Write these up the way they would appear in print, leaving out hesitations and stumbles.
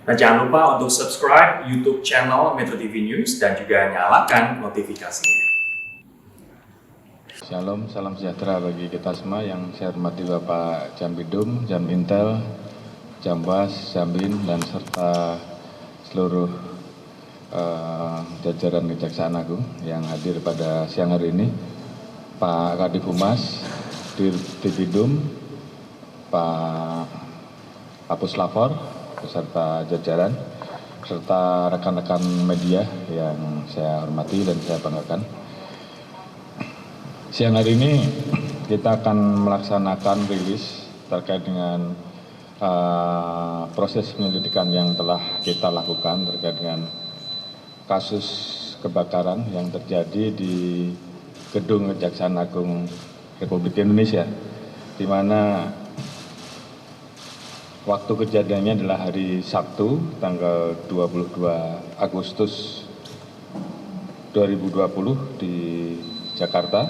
Dan jangan lupa untuk subscribe YouTube channel Metro TV News dan juga nyalakan notifikasinya. Shalom, salam sejahtera bagi kita semua yang saya hormati Bapak Jambidum, Jamintel, Jambas, Jambin, dan serta seluruh jajaran Kejaksaan Agung yang hadir pada siang hari ini, Pak Kadif Humas, Dirtipidum, Pak Puslapor, beserta jajaran, serta rekan-rekan media yang saya hormati dan saya banggakan. Siang hari ini kita akan melaksanakan rilis terkait dengan proses penyelidikan yang telah kita lakukan terkait dengan kasus kebakaran yang terjadi di Gedung Kejaksaan Agung Republik Indonesia, di mana waktu kejadiannya adalah hari Sabtu tanggal 22 Agustus 2020 di Jakarta,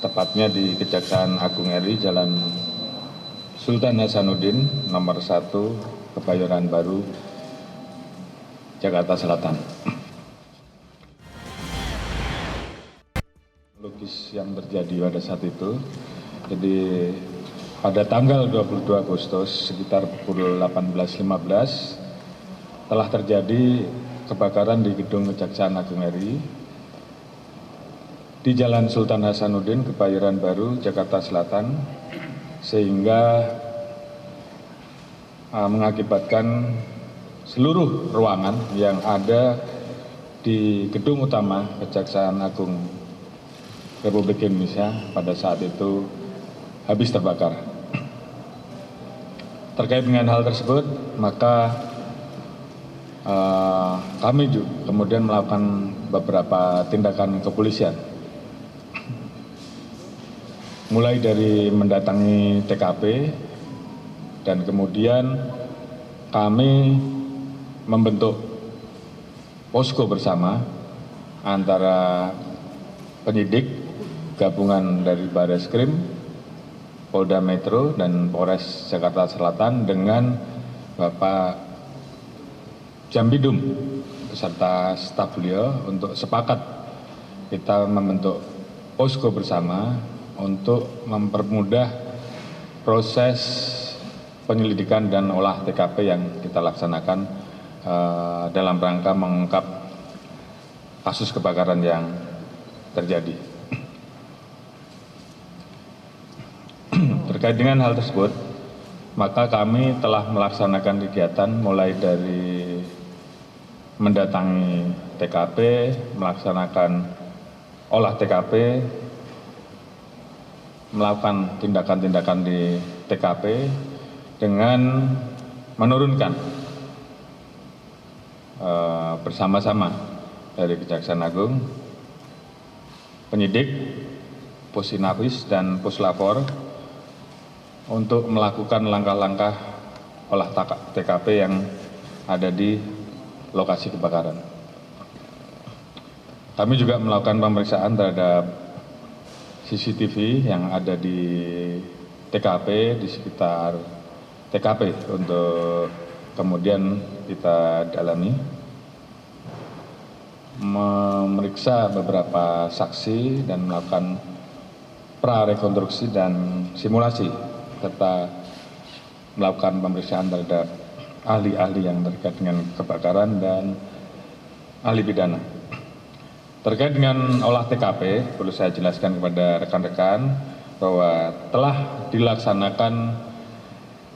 tepatnya di Kejaksaan Agung RI Jalan Sultan Hasanuddin nomor 1 Kebayoran Baru, Jakarta Selatan. Logis yang terjadi pada saat itu, jadi pada tanggal 22 Agustus sekitar pukul 18.15 telah terjadi kebakaran di Gedung Kejaksaan Agung RI di Jalan Sultan Hasanuddin, Kebayoran Baru, Jakarta Selatan, sehingga mengakibatkan seluruh ruangan yang ada di gedung utama Kejaksaan Agung Republik Indonesia pada saat itu habis terbakar. Terkait dengan hal tersebut, maka kami juga kemudian melakukan beberapa tindakan kepolisian, mulai dari mendatangi TKP dan kemudian kami membentuk posko bersama antara penyidik gabungan dari Barreskrim, Polda Metro, dan Polres Jakarta Selatan dengan Bapak Jambidum beserta staf beliau untuk sepakat kita membentuk posko bersama untuk mempermudah proses penyelidikan dan olah TKP yang kita laksanakan dalam rangka mengungkap kasus kebakaran yang terjadi. Terkait dengan hal tersebut, maka kami telah melaksanakan kegiatan mulai dari mendatangi TKP, melaksanakan olah TKP, melakukan tindakan-tindakan di TKP dengan menurunkan bersama-sama dari Kejaksaan Agung, penyidik, Pusinafis, dan Puslapor untuk melakukan langkah-langkah olah TKP yang ada di lokasi kebakaran. Kami juga melakukan pemeriksaan terhadap CCTV yang ada di TKP, di sekitar TKP, untuk kemudian kita dalami, memeriksa beberapa saksi dan melakukan prarekonstruksi dan simulasi, serta melakukan pemeriksaan terhadap ahli-ahli yang terkait dengan kebakaran dan ahli pidana. Terkait dengan olah TKP, perlu saya jelaskan kepada rekan-rekan bahwa telah dilaksanakan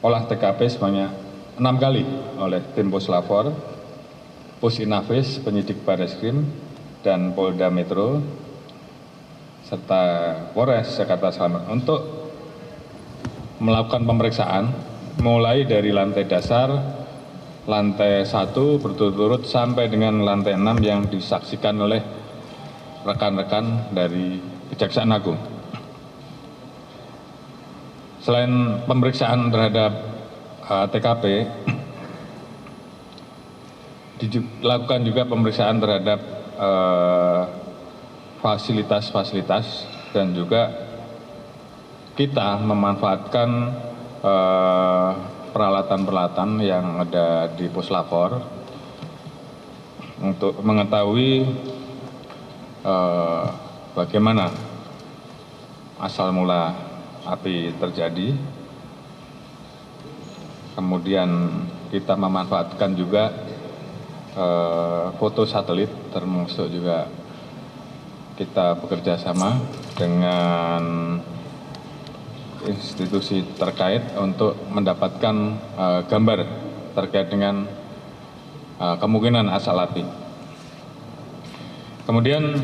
olah TKP sebanyak 6 kali oleh tim Puslapor, Pusinafis, penyidik Barreskrim, dan Polda Metro, serta Polres Jakarta Selatan untuk melakukan pemeriksaan mulai dari lantai dasar, lantai 1 berturut-turut sampai dengan lantai 6 yang disaksikan oleh rekan-rekan dari Kejaksaan Agung. Selain pemeriksaan terhadap TKP, dilakukan juga pemeriksaan terhadap fasilitas-fasilitas, dan juga kita memanfaatkan peralatan-peralatan yang ada di Puslapor untuk mengetahui bagaimana asal mula api terjadi. Kemudian kita memanfaatkan juga foto satelit, termasuk juga kita bekerja sama dengan institusi terkait untuk mendapatkan gambar terkait dengan kemungkinan asal api. Kemudian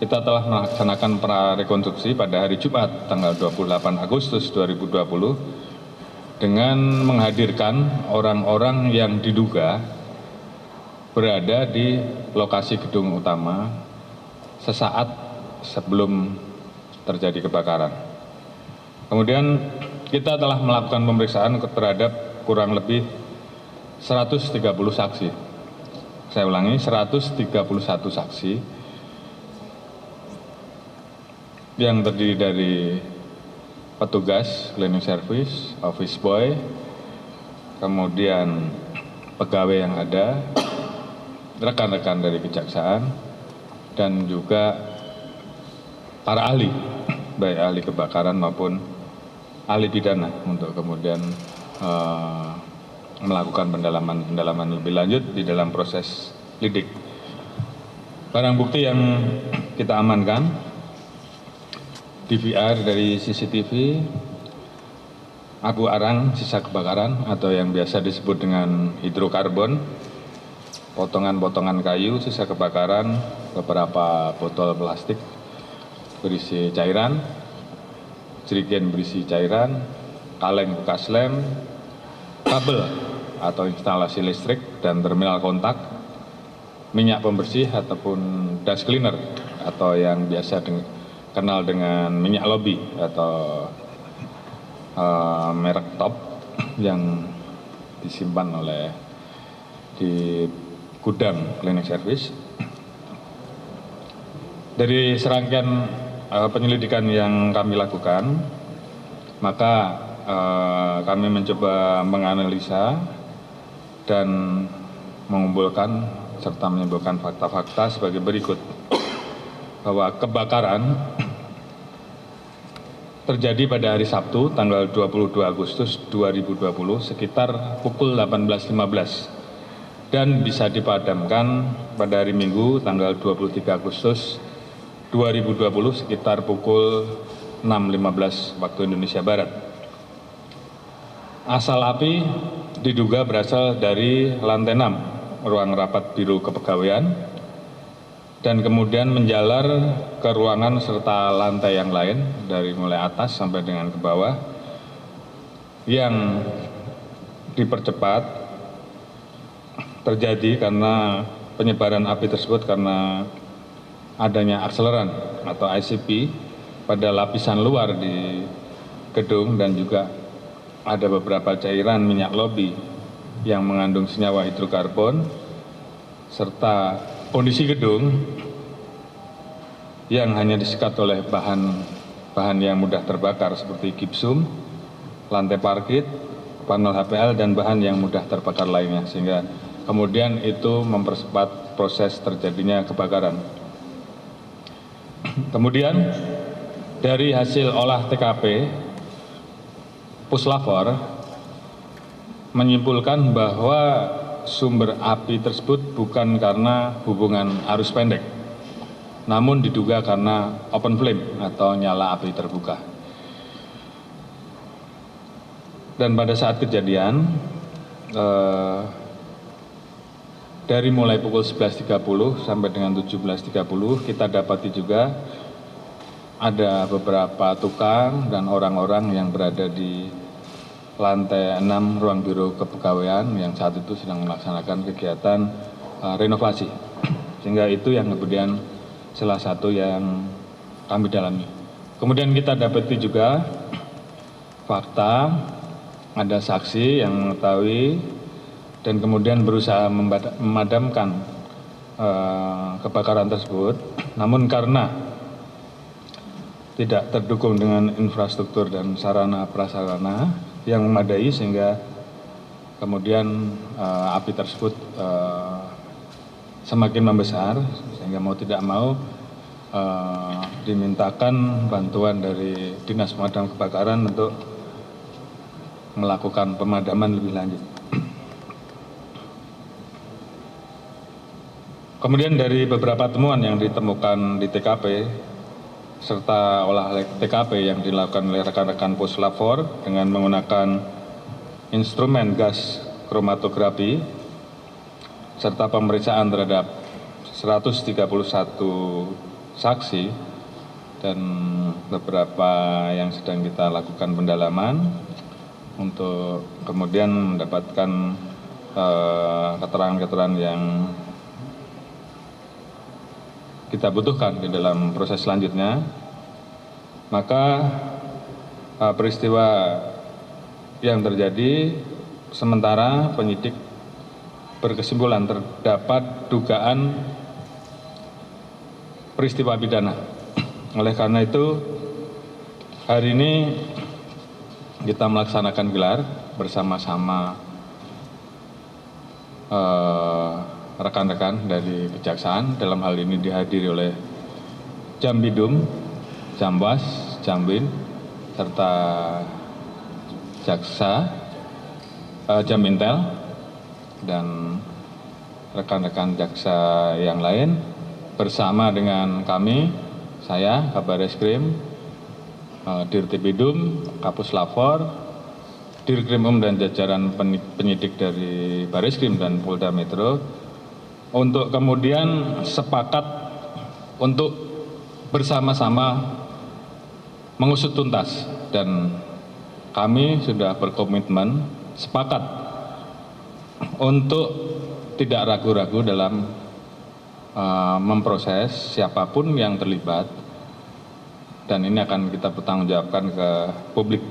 kita telah melaksanakan prarekonstruksi pada hari Jumat tanggal 28 Agustus 2020 dengan menghadirkan orang-orang yang diduga berada di lokasi gedung utama sesaat sebelum terjadi kebakaran. Kemudian kita telah melakukan pemeriksaan terhadap kurang lebih 130 saksi. Saya ulangi, 131 saksi yang terdiri dari petugas cleaning service, office boy, kemudian pegawai yang ada, rekan-rekan dari kejaksaan, dan juga para ahli, baik ahli kebakaran maupun ahli pidana untuk kemudian melakukan pendalaman lebih lanjut di dalam proses lidik. Barang bukti yang kita amankan, DVR dari CCTV, abu arang sisa kebakaran atau yang biasa disebut dengan hidrokarbon, potongan-potongan kayu sisa kebakaran, beberapa botol plastik berisi cairan, jerigen berisi cairan, kaleng bekas lem, kabel atau instalasi listrik dan terminal kontak, minyak pembersih ataupun dust cleaner atau yang biasa kenal dengan minyak lobby atau merek top yang disimpan oleh di gudang cleaning service. Dari serangkaian penyelidikan yang kami lakukan, maka kami mencoba menganalisa dan mengumpulkan serta menyimpulkan fakta-fakta sebagai berikut. Bahwa kebakaran terjadi pada hari Sabtu tanggal 22 Agustus 2020 sekitar pukul 18.15 dan bisa dipadamkan pada hari Minggu tanggal 23 Agustus 2020 sekitar pukul 6.15 waktu Indonesia Barat. Asal api diduga berasal dari lantai 6 ruang rapat Biro Kepegawaian dan kemudian menjalar ke ruangan serta lantai yang lain dari mulai atas sampai dengan ke bawah yang dipercepat terjadi karena penyebaran api tersebut karena adanya akseleran atau ICP pada lapisan luar di gedung dan juga ada beberapa cairan minyak lobby yang mengandung senyawa hidrokarbon serta kondisi gedung yang hanya disekat oleh bahan yang mudah terbakar seperti gipsum, lantai parkit, panel HPL dan bahan yang mudah terbakar lainnya sehingga kemudian itu mempercepat proses terjadinya kebakaran. Kemudian dari hasil olah TKP, Puslapor menyimpulkan bahwa sumber api tersebut bukan karena hubungan arus pendek, namun diduga karena open flame atau nyala api terbuka. Dan pada saat kejadian, dari mulai pukul 11.30 sampai dengan 17.30 kita dapati juga ada beberapa tukang dan orang-orang yang berada di lantai 6 ruang Biro Kepegawaian yang saat itu sedang melaksanakan kegiatan renovasi. Sehingga itu yang kemudian salah satu yang kami dalami. Kemudian kita dapati juga fakta ada saksi yang mengetahui dan kemudian berusaha memadamkan kebakaran tersebut. Namun karena tidak terdukung dengan infrastruktur dan sarana prasarana yang memadai sehingga kemudian api tersebut semakin membesar, sehingga mau tidak mau dimintakan bantuan dari Dinas Pemadam Kebakaran untuk melakukan pemadaman lebih lanjut. Kemudian dari beberapa temuan yang ditemukan di TKP serta olah TKP yang dilakukan oleh rekan-rekan Puslap 4 dengan menggunakan instrumen gas kromatografi serta pemeriksaan terhadap 131 saksi dan beberapa yang sedang kita lakukan pendalaman untuk kemudian mendapatkan keterangan-keterangan yang kita butuhkan di dalam proses selanjutnya. Maka peristiwa yang terjadi sementara penyidik berkesimpulan terdapat dugaan peristiwa pidana. Oleh karena itu hari ini kita melaksanakan gelar bersama-sama rekan-rekan dari Kejaksaan, dalam hal ini dihadiri oleh Jambidum, Jambas, Jambin, serta Jaksa, Jamintel, dan rekan-rekan jaksa yang lain bersama dengan kami, saya, Kabar Eskrim, Dirtipidum, Kapuslap 4, Dirkrimum dan jajaran penyidik dari Bareskrim dan Polda Metro untuk kemudian sepakat untuk bersama-sama mengusut tuntas, dan kami sudah berkomitmen sepakat untuk tidak ragu-ragu dalam memproses siapapun yang terlibat, dan ini akan kita pertanggungjawabkan ke publik.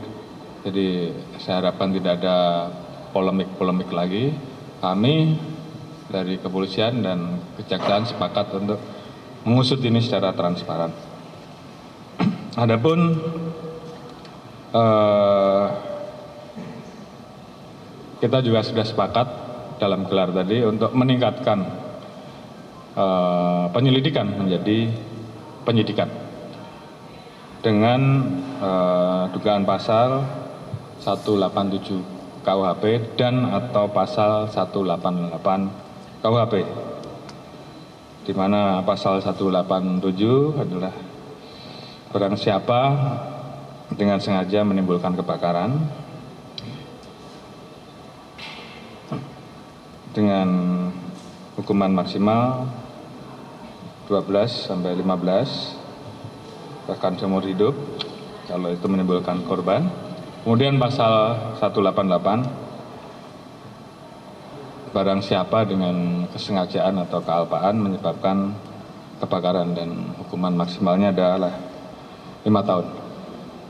Jadi saya harapkan tidak ada polemik-polemik lagi. Kami dari kepolisian dan kejaksaan sepakat untuk mengusut ini secara transparan. Adapun kita juga sudah sepakat dalam gelar tadi untuk meningkatkan penyelidikan menjadi penyidikan dengan dugaan pasal 187 KUHP dan atau pasal 188 KUHP, di mana pasal 187 adalah barang siapa dengan sengaja menimbulkan kebakaran dengan hukuman maksimal 12 sampai 15 bahkan seumur hidup kalau itu menimbulkan korban. Kemudian pasal 188 barang siapa dengan kesengajaan atau kealpaan menyebabkan kebakaran, dan hukuman maksimalnya adalah 5 tahun.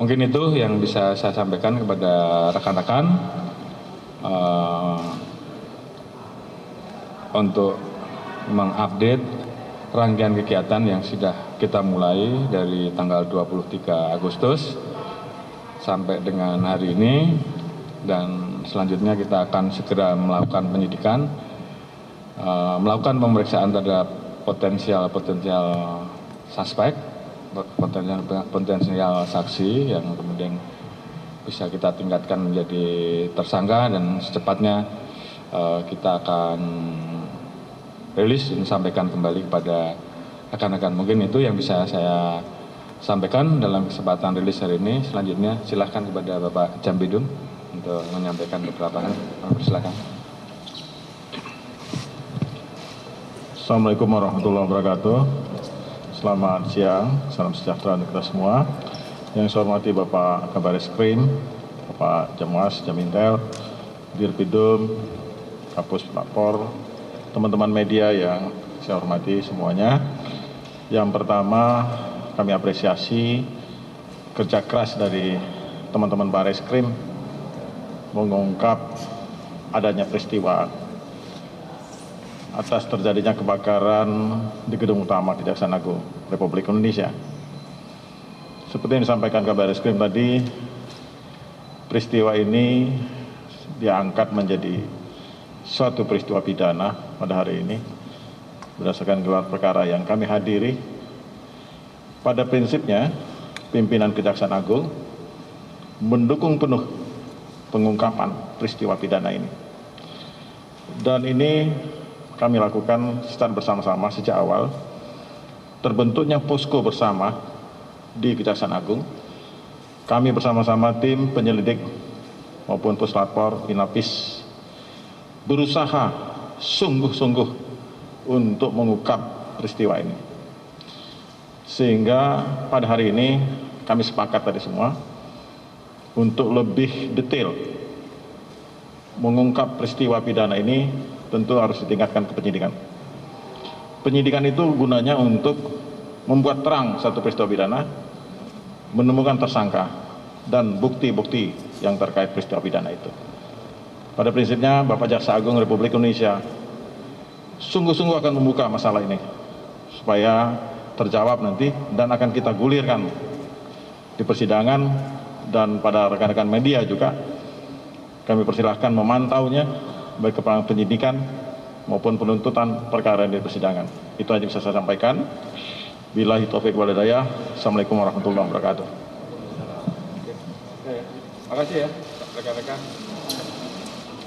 Mungkin itu yang bisa saya sampaikan kepada rekan-rekan untuk mengupdate rangkaian kegiatan yang sudah kita mulai dari tanggal 23 Agustus sampai dengan hari ini, dan selanjutnya kita akan segera melakukan penyidikan, melakukan pemeriksaan terhadap potensial suspek, potensial saksi yang kemudian bisa kita tingkatkan menjadi tersangka, dan secepatnya kita akan rilis dan sampaikan kembali kepada rekan-rekan. Mungkin itu yang bisa saya sampaikan dalam kesempatan rilis hari ini. Selanjutnya silahkan kepada Bapak Jambidum untuk menyampaikan beberapa hal. Silakan. Assalamualaikum warahmatullahi wabarakatuh. Selamat siang, salam sejahtera untuk kita semua. Yang saya hormati Bapak Kabar Eskrim, Bapak Jamas, Jamintel, Dirpidum, Kapus Pelapor, teman-teman media yang saya hormati semuanya. Yang pertama, kami apresiasi kerja keras dari teman-teman Bareskrim mengungkap adanya peristiwa atas terjadinya kebakaran di Gedung Utama Kejaksaan Agung Republik Indonesia. Seperti yang disampaikan Kabar Eskrim tadi, peristiwa ini diangkat menjadi suatu peristiwa pidana pada hari ini berdasarkan gelar perkara yang kami hadiri. Pada prinsipnya, pimpinan Kejaksaan Agung mendukung penuh pengungkapan peristiwa pidana ini. Dan ini kami lakukan secara bersama-sama sejak awal. Terbentuknya posko bersama di Kejaksaan Agung. Kami bersama-sama tim penyelidik maupun puslapor Inapis berusaha sungguh-sungguh untuk mengungkap peristiwa ini. Sehingga pada hari ini kami sepakat tadi semua untuk lebih detail mengungkap peristiwa pidana ini tentu harus ditingkatkan ke penyidikan. Penyidikan itu gunanya untuk membuat terang satu peristiwa pidana, menemukan tersangka dan bukti-bukti yang terkait peristiwa pidana itu. Pada prinsipnya Bapak Jaksa Agung Republik Indonesia sungguh-sungguh akan membuka masalah ini supaya terjawab nanti dan akan kita gulirkan di persidangan, dan pada rekan-rekan media juga kami persilahkan memantaunya baik kepada penyidikan maupun penuntutan perkara di persidangan. Itu aja bisa saya sampaikan. Billahi taufiq wal hidayah. Assalamualaikum warahmatullahi wabarakatuh. Makasih ya rekan-rekan.